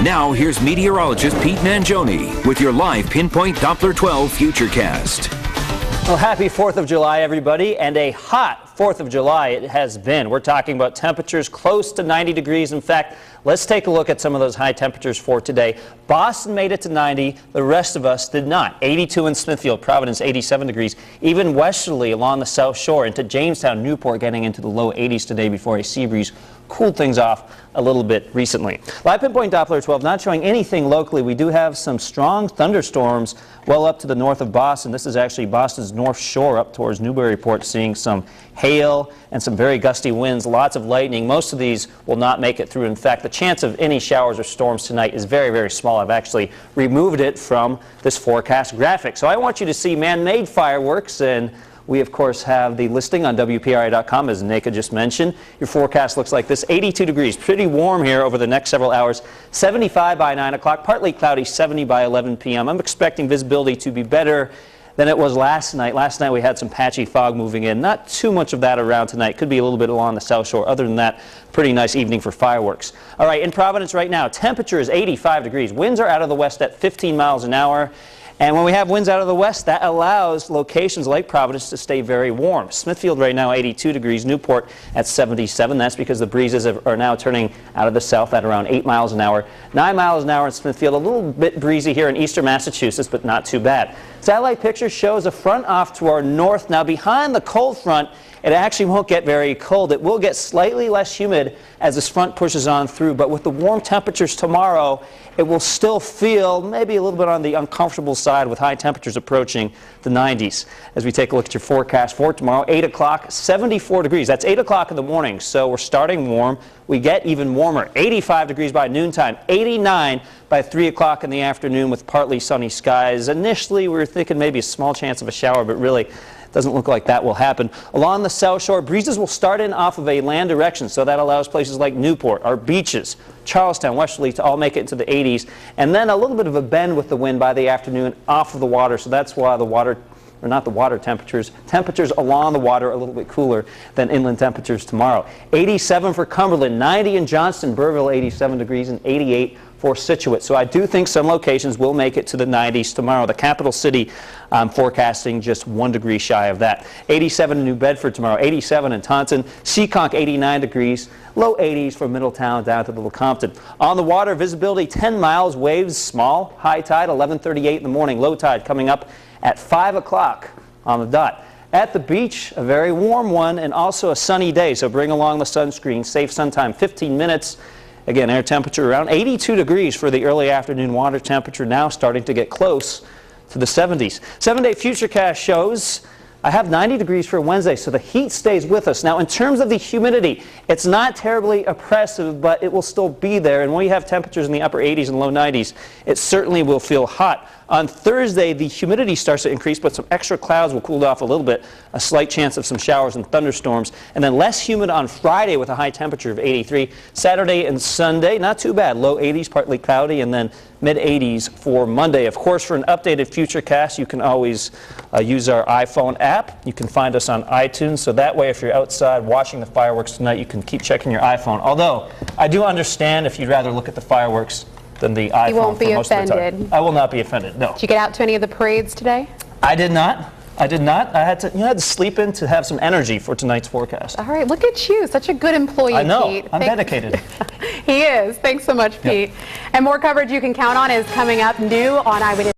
Now, here's meteorologist Pete Mangione with your live Pinpoint Doppler 12 Futurecast. Well, happy 4th of July, everybody, and a hot 4th of July it has been. We're talking about temperatures close to 90 degrees. In fact, let's take a look at some of those high temperatures for today. Boston made it to 90. The rest of us did not. 82 in Smithfield, Providence, 87 degrees. Even westerly along the South Shore into Jamestown, Newport, getting into the low 80s today before a sea breeze cooled things off a little bit recently. Live Pinpoint Doppler 12 not showing anything locally. We do have some strong thunderstorms well up to the north of Boston. This is actually Boston's North Shore up towards Newburyport, seeing some hail and some very gusty winds, lots of lightning. Most of these will not make it through. In fact, the chance of any showers or storms tonight is very, very small. I've actually removed it from this forecast graphic. So I want you to see man-made fireworks, and we, of course, have the listing on WPRI.com, as Naka just mentioned. Your forecast looks like this: 82 degrees, pretty warm here over the next several hours. 75 by 9 o'clock, partly cloudy, 70 by 11 p.m. I'm expecting visibility to be better than it was last night. Last night we had some patchy fog moving in. Not too much of that around tonight. Could be a little bit along the South Shore. Other than that, pretty nice evening for fireworks. All right, in Providence right now, temperature is 85 degrees. Winds are out of the west at 15 miles an hour. And when we have winds out of the west, that allows locations like Providence to stay very warm. Smithfield right now 82 degrees, Newport at 77. That's because the breezes are now turning out of the south at around 8 miles an hour. 9 miles an hour in Smithfield, a little bit breezy here in eastern Massachusetts, but not too bad. Satellite picture shows a front off to our north. Now behind the cold front, it actually won't get very cold. It will get slightly less humid as this front pushes on through, but with the warm temperatures tomorrow, it will still feel maybe a little bit on the uncomfortable side with high temperatures approaching the 90s. As we take a look at your forecast for tomorrow, 8 o'clock, 74 degrees. That's 8 o'clock in the morning, so we're starting warm. We get even warmer. 85 degrees by noontime, 89 by 3 o'clock in the afternoon with partly sunny skies. Initially, we were thinking maybe a small chance of a shower, but really doesn't look like that will happen. Along the South Shore, breezes will start in off of a land direction, so that allows places like Newport, our beaches, Charlestown, Westerly to all make it into the 80s, and then a little bit of a bend with the wind by the afternoon off of the water, so that's why the water, or not the water temperatures along the water are a little bit cooler than inland temperatures tomorrow. 87 for Cumberland, 90 in Johnston, Burville 87 degrees, and 88 for Scituate. So I do think some locations will make it to the 90s tomorrow. The capital city forecasting just 1 degree shy of that. 87 in New Bedford tomorrow, 87 in Taunton, Seekonk 89 degrees, low 80s from Middletown down to Little Compton. On the water, visibility 10 miles, waves small, high tide 11:38 in the morning, low tide coming up at 5 o'clock on the dot. At the beach, a very warm one and also a sunny day, so bring along the sunscreen. Safe sun time 15 minutes. Again, air temperature around 82 degrees for the early afternoon. Water temperature now starting to get close to the 70s. 7-day Futurecast shows I have 90 degrees for Wednesday, so the heat stays with us. Now, in terms of the humidity, it's not terribly oppressive, but it will still be there. And when you have temperatures in the upper 80s and low 90s, it certainly will feel hot. On Thursday, the humidity starts to increase, but some extra clouds will cool it off a little bit. A slight chance of some showers and thunderstorms. And then less humid on Friday with a high temperature of 83. Saturday and Sunday, not too bad. Low 80s, partly cloudy, and then mid-80s for Monday. Of course, for an updated Futurecast, you can always use our iPhone app. You can find us on iTunes, so that way if you're outside watching the fireworks tonight, you can keep checking your iPhone. Although, I do understand if you'd rather look at the fireworks than the iPhone. You won't be offended. I will not be offended, no. Did you get out to any of the parades today? I did not. I did not. I had to, I had to sleep in to have some energy for tonight's forecast. All right, look at you. Such a good employee, I know. Pete. I'm dedicated. He is. Thanks so much, Pete. Yep. And more coverage you can count on is coming up new on Eyewitness.